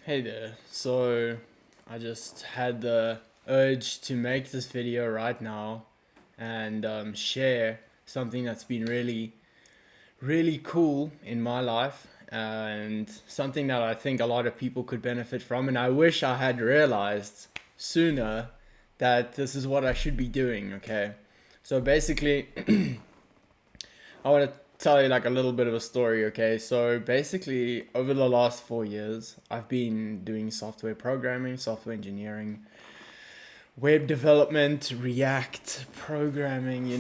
Hey there. So, I just had the urge to make this video right now and share something that's been really cool in my life and something that I think a lot of people could benefit from. And I wish I had realized sooner that this is what I should be doing, okay? So, basically, I want to tell you like a little bit of a story, okay? So basically, over the last 4 years, I've been doing software programming, software engineering, web development, React programming,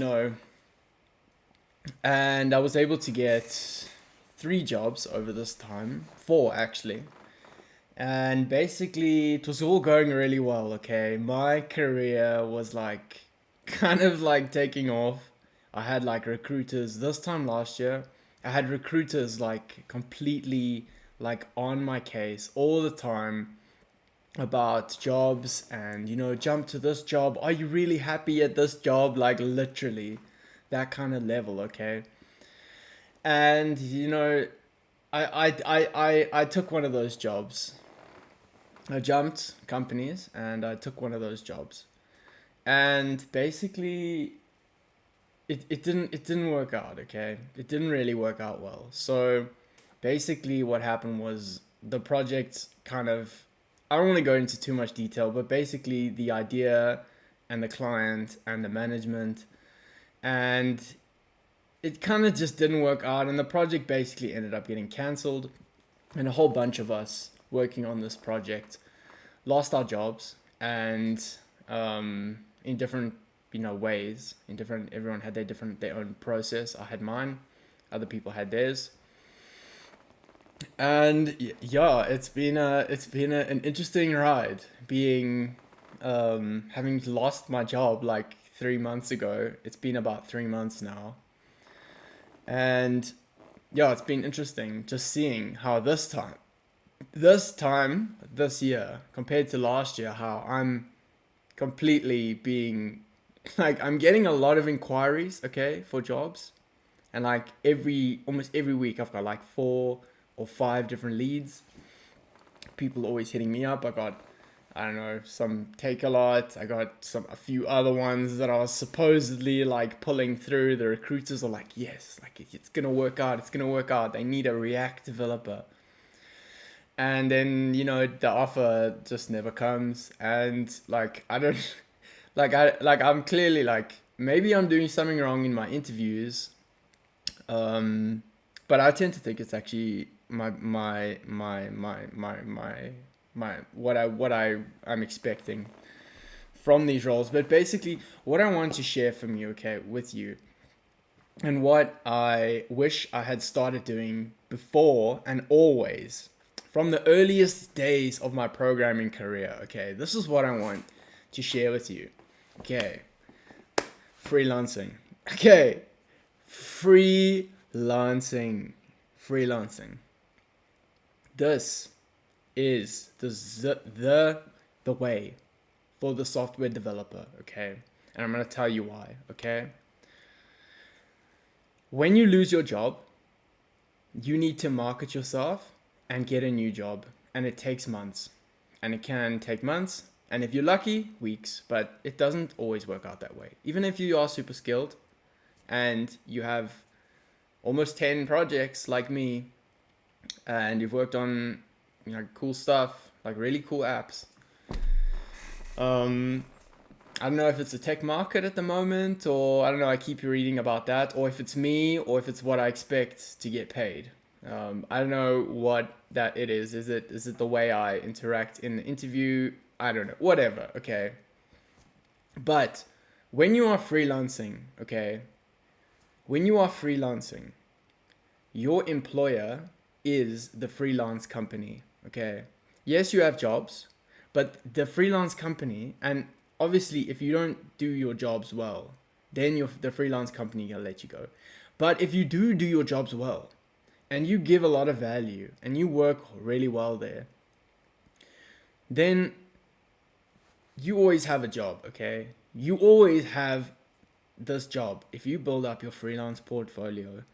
and I was able to get 3 jobs over this time, 4 actually. And basically, it was all going really well, okay? My career was like kind of like taking off. I had like recruiters this time last year. I had recruiters like completely like on my case all the time about jobs and jump to this job. Are you really happy at this job? Like literally that kind of level, okay? And I took one of those jobs. I jumped companies and I took one of those jobs. And basically it didn't work out, okay? It didn't really work out well. So basically what happened was the project kind of, I don't want to go into too much detail, but basically the idea and the client and the management and it kind of just didn't work out, and the project basically ended up getting cancelled, and a whole bunch of us working on this project lost our jobs, and in different ways, in different, everyone had their own process. I had mine, other people had theirs, and yeah, an interesting ride being having lost my job like 3 months ago. It's been about 3 months now, and yeah, it's been interesting just seeing how this year compared to last year, how I'm completely being like, I'm getting a lot of inquiries, okay, for jobs. And like almost every week I've got like 4 or 5 different leads. People always hitting me up. I don't know, some Take a Lot. I got a few other ones that I was supposedly like pulling through. The recruiters are like, yes, like it's gonna work out. It's gonna work out. They need a React developer. And then the offer just never comes, and like I don't I'm clearly like, maybe I'm doing something wrong in my interviews, um but I tend to think it's actually my I'm expecting from these roles. But basically what I want to share from you, okay, with you, and what I wish I had started doing before and always from the earliest days of my programming career, okay, this is what I want to share with you. Okay, freelancing. Okay, freelancing. Freelancing. This is the way for the software developer, okay? And I'm going to tell you why, okay? When you lose your job, you need to market yourself and get a new job, and it takes months. And it can take months, and if you're lucky, weeks, but it doesn't always work out that way. Even if you are super skilled and you have almost 10 projects like me, and you've worked on cool stuff, like really cool apps. Um, I don't know if it's a tech market at the moment, or I don't know, I keep reading about that, or if it's me, or if it's what I expect to get paid. I don't know what that it is. Is it the way I interact in the interview? I don't know. Whatever, okay. But when you are freelancing, okay, when you are freelancing, your employer is the freelance company, okay? Yes, you have jobs, but the freelance company, and obviously if you don't do your jobs well, then the freelance company will let you go. But if you do your jobs well, and you give a lot of value, and you work really well there, then you always have a job, okay? You always have this job if you build up your freelance portfolio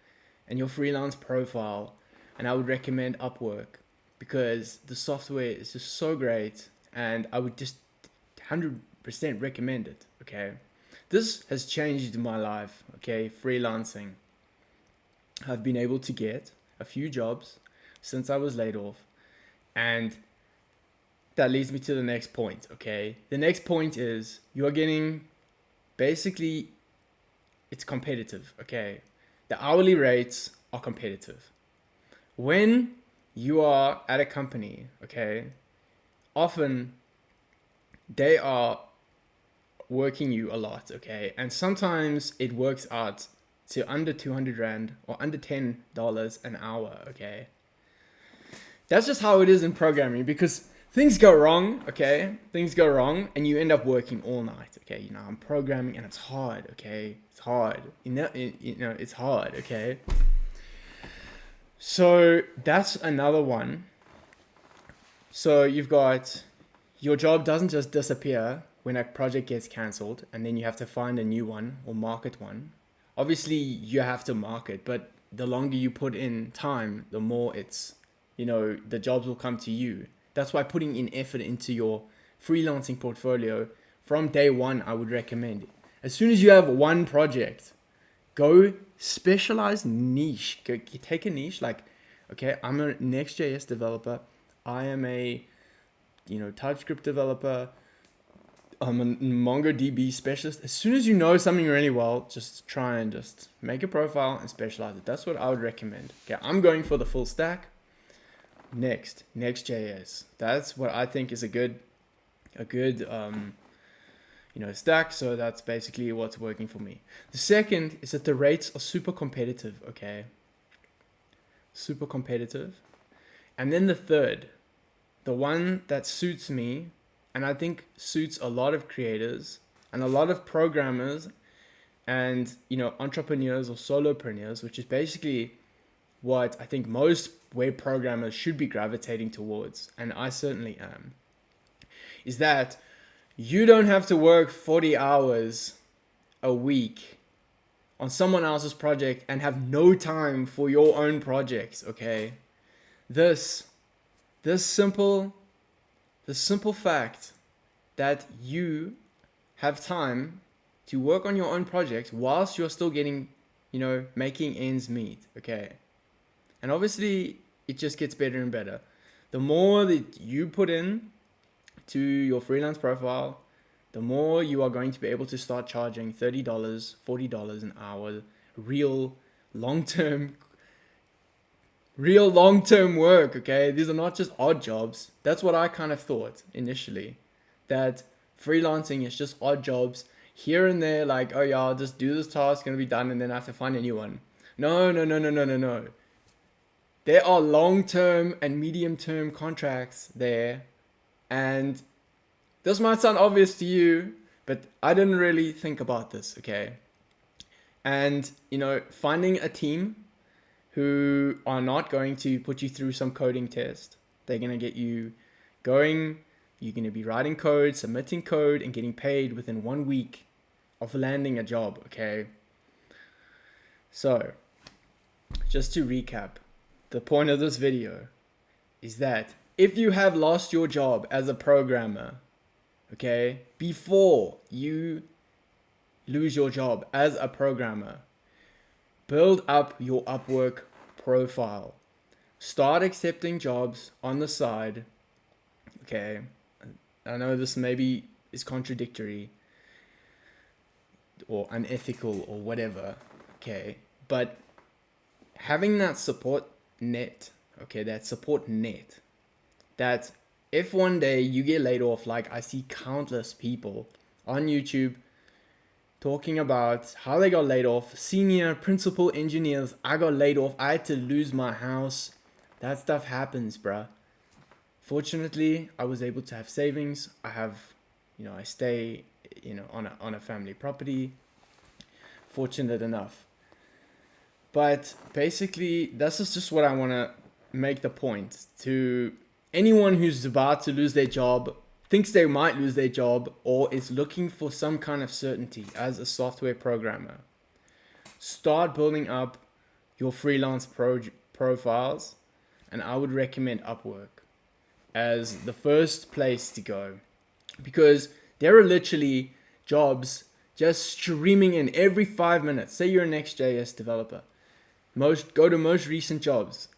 and your freelance profile. And I would recommend Upwork. because the software is just so great, and I would just 100% recommend it. Okay, this has changed my life. Okay, freelancing. I've been able to get a few jobs since I was laid off, and that leads me to the next point. Okay, the next point is you are getting, basically, it's competitive. Okay, the hourly rates are competitive. When you are at a company, okay, often they are working you a lot, okay, and sometimes it works out to under 200 rand or under $10 an hour. Okay, that's just how it is in programming, because things go wrong. Okay, things go wrong and you end up working all night. Okay, I'm programming and it's hard. Okay, it's hard. It's hard. Okay, so that's another one. So you've got, your job doesn't just disappear when a project gets cancelled and then you have to find a new one or market one. Obviously you have to market, but the longer you put in time, the more the jobs will come to you. That's why putting in effort into your freelancing portfolio from day one, I would recommend. As soon as you have one project, go specialize niche. Go take a niche, like, okay, I'm a Next.js developer. I am a TypeScript developer. I'm a MongoDB specialist. As soon as you know something really well, just try and just make a profile and specialize it. That's what I would recommend. Okay, I'm going for the full stack. Next.js. That's what I think is a good stack. So that's basically what's working for me. The second is that the rates are super competitive. Okay, super competitive. And then the third, the one that suits me, and I think suits a lot of creators and a lot of programmers and entrepreneurs or solopreneurs, which is basically what I think most web programmers should be gravitating towards, and I certainly am, is that you don't have to work 40 hours a week on someone else's project and have no time for your own projects. Okay, this simple fact that you have time to work on your own projects whilst you're still getting, making ends meet. Okay, and obviously it just gets better and better. The more that you put in to your freelance profile, the more you are going to be able to start charging $30, $40 an hour, real long-term work. Okay, these are not just odd jobs. That's what I kind of thought initially, that freelancing is just odd jobs here and there, like, oh yeah, I'll just do this task, gonna be done, and then I have to find a new one. No. There are long-term and medium-term contracts there, and this might sound obvious to you, but I didn't really think about this. Okay, and finding a team who are not going to put you through some coding test. They're going to get you going. You're going to be writing code, submitting code, and getting paid within 1 week of landing a job. Okay, so just to recap, the point of this video is that if you have lost your job as a programmer, okay, before you lose your job as a programmer, build up your Upwork profile. Start accepting jobs on the side. Okay, I know this maybe is contradictory or unethical or whatever. Okay, but having that support net, that if one day you get laid off, like I see countless people on YouTube talking about how they got laid off, senior principal engineers, I got laid off, I had to lose my house. That stuff happens, bruh. Fortunately, I was able to have savings. I have, I stay, on a family property. Fortunate enough. But basically, this is just what I want to make the point to anyone who's about to lose their job, thinks they might lose their job, or is looking for some kind of certainty as a software programmer. Start building up your freelance profiles. and I would recommend Upwork as the first place to go, because there are literally jobs just streaming in every 5 minutes. Say you're a Next.js developer. Go to most recent jobs.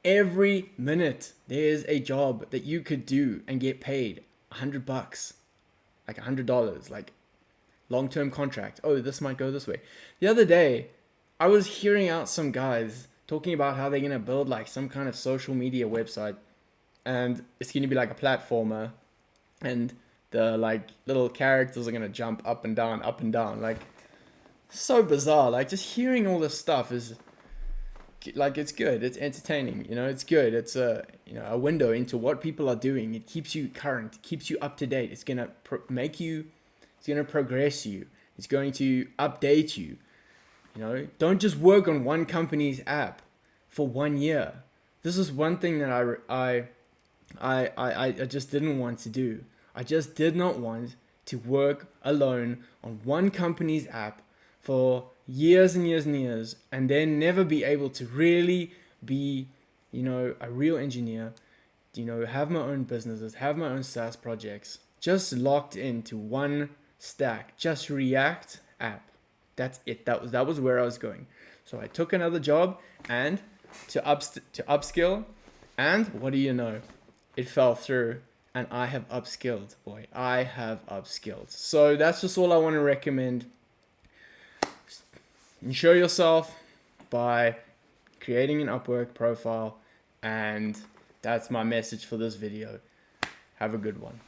Every minute there's a job that you could do and get paid $100, like $100, like long-term contract. Oh, this might go this way. The other day, I was hearing out some guys talking about how they're gonna build like some kind of social media website, and it's gonna be like a platformer, and the like little characters are gonna jump up and down, up and down. Like, so bizarre. Like, just hearing all this stuff is like, it's good. It's entertaining. It's good. It's a window into what people are doing. It keeps you current. It keeps you up to date. It's gonna make you. It's gonna progress you. It's going to update you. Don't just work on one company's app for 1 year. This is one thing that I just didn't want to do. I just did not want to work alone on one company's app for years and years and years, and then never be able to really be, a real engineer, have my own businesses, have my own SaaS projects, just locked into one stack, just React app. That's it. That was where I was going. So I took another job and to upskill, and what do you know? It fell through, and I have upskilled. Boy, I have upskilled. So that's just all I want to recommend. Ensure yourself by creating an Upwork profile, and that's my message for this video. Have a good one.